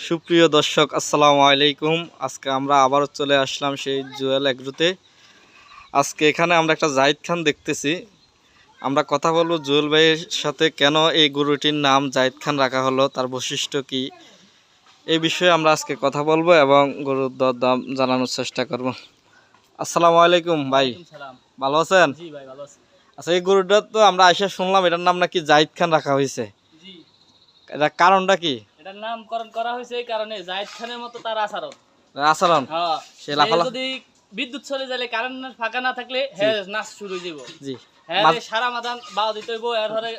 সুপ্রিয় দর্শক আসসালামু আলাইকুম। আজকে আমরা আবারও চলে আসলাম সেই জুয়েল এগ্রোতে। আজকে এখানে আমরা একটা জাহিদ খান দেখতেছি। আমরা কথা বলবো জুয়েল ভাইয়ের সাথে, কেন এই গরুটির নাম জাহিদ খান রাখা হলো, তার বৈশিষ্ট্য কি, এই বিষয়ে আমরা আজকে কথা বলবো এবং গরুর দরদাম জানানোর চেষ্টা করব। আসসালামু আলাইকুম ভাই, ভালো আছেন? জি ভাই, ভালো আছি। আচ্ছা, এই গরুটা তো আমরা আইসা শুনলাম এটার নাম নাকি জাহিদ খান রাখা হয়েছে, জি, এটা কারণটা কি? এটার নামকরণ করা হয়েছে এই কারণে জাহিদ খানের মতো তার আচরণ। আচরণ সে যদি বিদ্যুৎ চলে যাবে, কারেন্ট ফাঁকা না থাকলে হ্যাঁ নাচ শুরু হয়ে যাব। জি, হ্যাঁ সারা মাদান বাও দিতে হইব, এর ধরে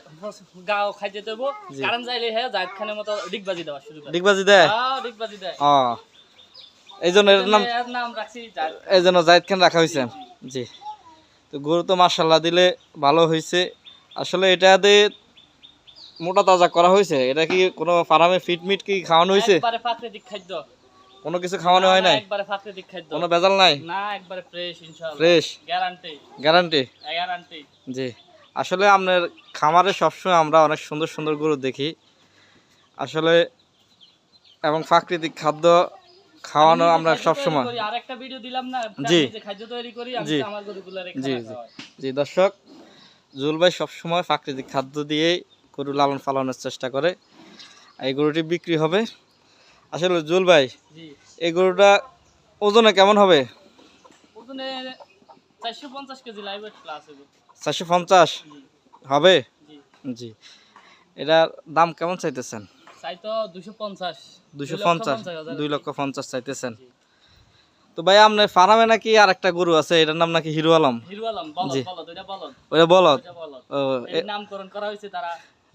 গাও খাই যেতে হইব। কারেন্ট যাইলে হ্যাঁ জাহিদ খানের মতো ডিগবাজি দেওয়া শুরু করে। ডিগবাজি দেয়? হ্যাঁ, ডিগবাজি দেয়। এই জন্য এর নাম রাখছি, এই জন্য জাহিদ খান রাখা হয়েছে। জি, তো গরু তো মাশাআল্লাহ দিলে ভালো হয়েছে। আসলে এটা দিয়ে মোটা তাজা করা হয়েছে, এটা কি কোনো ফার্মে ফিট মিট কি খাওয়ানো হয়েছে? একবারে প্রাকৃতিক খাদ্য, কোনো কিছু খাওয়ানো হয় নাই? একবারে প্রাকৃতিক খাদ্য, কোনো ভেজাল নাই? না, একবারে ফ্রেশ ইনশাআল্লাহ, ফ্রেশ গ্যারান্টি। গ্যারান্টি? গ্যারান্টি। জি, আসলে আপনার খামারে সবসময় আমরা অনেক সুন্দর সুন্দর গরু দেখি আসলে, এবং প্রাকৃতিক খাদ্য খাওয়ানো আমরা সবসময়। আরেকটা ভিডিও দিলাম না, জি, যে খাদ্য তৈরি করি আমি আমার গরুগুলো রেখে। জি জি জি দর্শক, জুয়েল ভাই সবসময় প্রাকৃতিক খাদ্য দিয়েই গরু লালন পালনের চেষ্টা করে। এই গরুটি বিক্রি হবে। আসলে জুয়েল ভাই, এই গরুটা ওজনে কেমন হবে? ওজনে 450 কেজি লাইভ প্লাস হবে। 450 হবে? জি। এটার দাম কেমন চাইতেছেন? চাই তো 250। 250, 2,50,000 চাইতেছেন। তো ভাই আপনার ফার্মে নাকি আর একটা গরু আছে, এটার নাম নাকি হিরো আলম? হিরো আলম বলদ, ওটা বলদ। ওটা বলদ? ও, এর নামকরণ করা হয়েছে তারা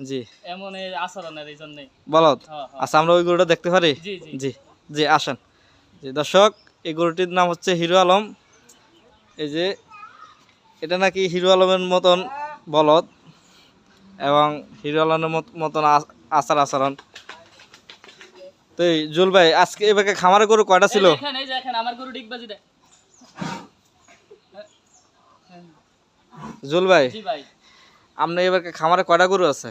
জি এমন আচরণের এই জন্যই বলদ। আচ্ছা, আমরা ওই গরুটা দেখতে পারি? জি জি জি আসেন। জি দর্শক, এই গরুটির নাম হচ্ছে হিরো আলম। এই যে এটা নাকি হিরো আলমের মতন বলদ এবং হিরো আলমের মতন আচার আচরণ। তো এই জুয়েল ভাই, আজকে এবার খামারে গরু কয়টা ছিল? আমার গরু ডিগবাজি দেয়। জুয়েল ভাই, আপনি এবার খামারে কয়টা গরু আছে?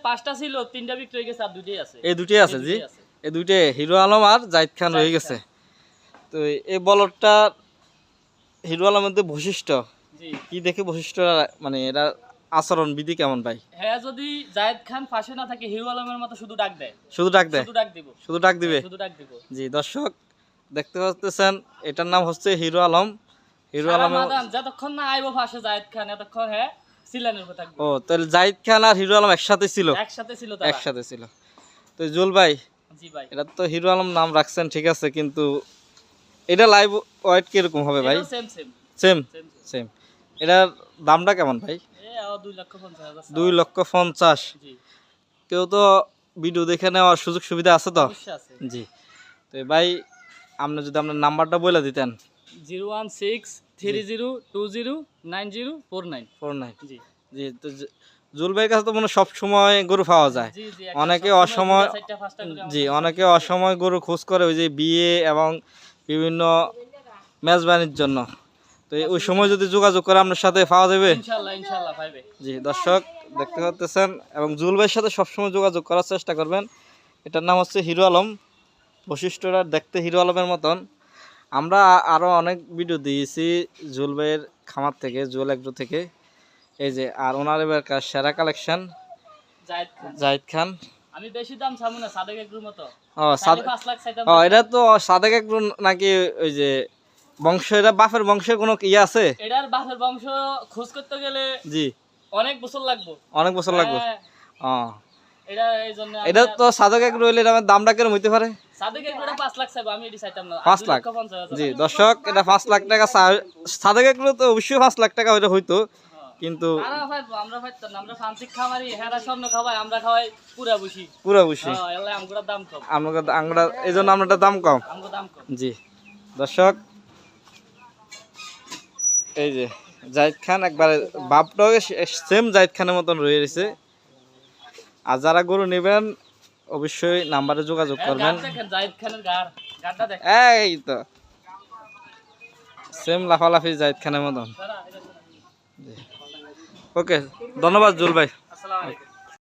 পাঁচটা ছিল, তিনটা বিক্রি হয়ে গেছে, আর দুটোই আছে। এই দুটোই আছে? জি, এই দুইটা হিরো আলম আর জাহিদ খান রয়ে গেছে। তো এই বলদটা হিরো আলমের যে বৈশিষ্ট্য, কি দেখে বৈশিষ্ট্য, মানে এরা আচরণ বিধি কেমন ভাই? হ্যাঁ, যদি জাহিদ খান পাশে না থাকে হিরো আলমের মতো শুধু ডাক দেয়, শুধু ডাক দেয়, শুধু ডাক দিব, শুধু ডাক দিবে, শুধু ডাক দিব। জি দর্শক দেখতে পাচ্ছেন, এটার নাম হচ্ছে হিরো আলম। হিরো আলম যতক্ষণ না আইবো পাশে জাহিদ খান, এতক্ষণ হ্যাঁ সিলানের উপর থাকবে। ও, তাহলে জাহিদ খান আর হিরো আলম একসাথে ছিল? একসাথে ছিল, একসাথে ছিল। তো জুয়েল ভাই, জি ভাই, এটা তো হিরো আলম নাম রাখছেন ঠিক আছে, কিন্তু এটা লাইভ ওয়েট কিরকম হবে ভাই? Same same same same. এটার দামটা কেমন ভাই? 2,50,000। 2,50,000? কেউ তো ভিডিও দেখে নেওয়ার সুযোগ সুবিধা আছে তো? জি। তো ভাই, আপনি যদি আপনার নাম্বারটা বলে দিতেন। 0163020904949। জি জি। তো জুয়েল ভাইয়ের কাছে তো মনে সব সময় গরু পাওয়া যায়। অনেকে অসময়, জি অনেকে অসময় গরু খোঁজ করে, ওই যে বিয়ে এবং বিভিন্ন মেজবানির জন্য। তো ওই সময় যদি যোগাযোগ করে আপনার সাথে পাওয়া যাবে? ইনশাআল্লাহ, ইনশাআল্লাহ পাইবে। জি দর্শক দেখতে পাচ্ছেন, এবং জুয়েল ভাইয়ের সাথে সবসময় যোগাযোগ করার চেষ্টা করবেন। এটার নাম হচ্ছে হিরো আলম, বৈশিষ্ট্যটা দেখতে হিরো আলমের মতন। আমরা আরও অনেক ভিডিও দিয়েছি জুয়েল ভাইয়ের খামার থেকে, জুয়েল এগ্রো থেকে। এই যে, আর ওনার এবার সেরা কালেকশন জাহিদ খান। আমি বেশি দাম চাবো না, সাদেক এগ্রোর মতো। এটা তো সাদেক এগ্রো নাকি ওই যে বংশ, এটা বাপের বংশের কোনো ইয়ে আছে? এটার বাপের বংশ খোঁজ করতে গেলে জি অনেক বছর লাগবে, অনেক বছর লাগবে। এটা এই জন্য এটা তো সাদেক এগ্রো হইলে এর দামটা কিরকম হইতে পারে? সাদেক এগ্রোটা 5 লাখ চাইবো, আমি এটি চাইতাম না। 5 লাখ? জি দর্শক, এটা 5 লাখ টাকা। সাদেক এগ্রো তো অবশ্যই 5 লাখ টাকা হইতো, কিন্তু আমরা ফান্সিক খামারি, হেরা স্বর্ণ খাওয়াই, আমরা খাওয়াই পুরা বুঝি, পুরা বুঝি। আমগুলোর দাম কম, আমরা এই জন্য আপনারটা দাম কম। জি দর্শক, এই যে জাহিদ খান একবারে বাপটাও সেম জাহিদ খানের মতন রয়ে গেছে। আর যারা গরু নেবেন অবশ্যই নাম্বারে যোগাযোগ করবেন। এই তো সেম লাফালাফি জাহিদ খানের মতন। ওকে, ধন্যবাদ জুয়েল ভাই।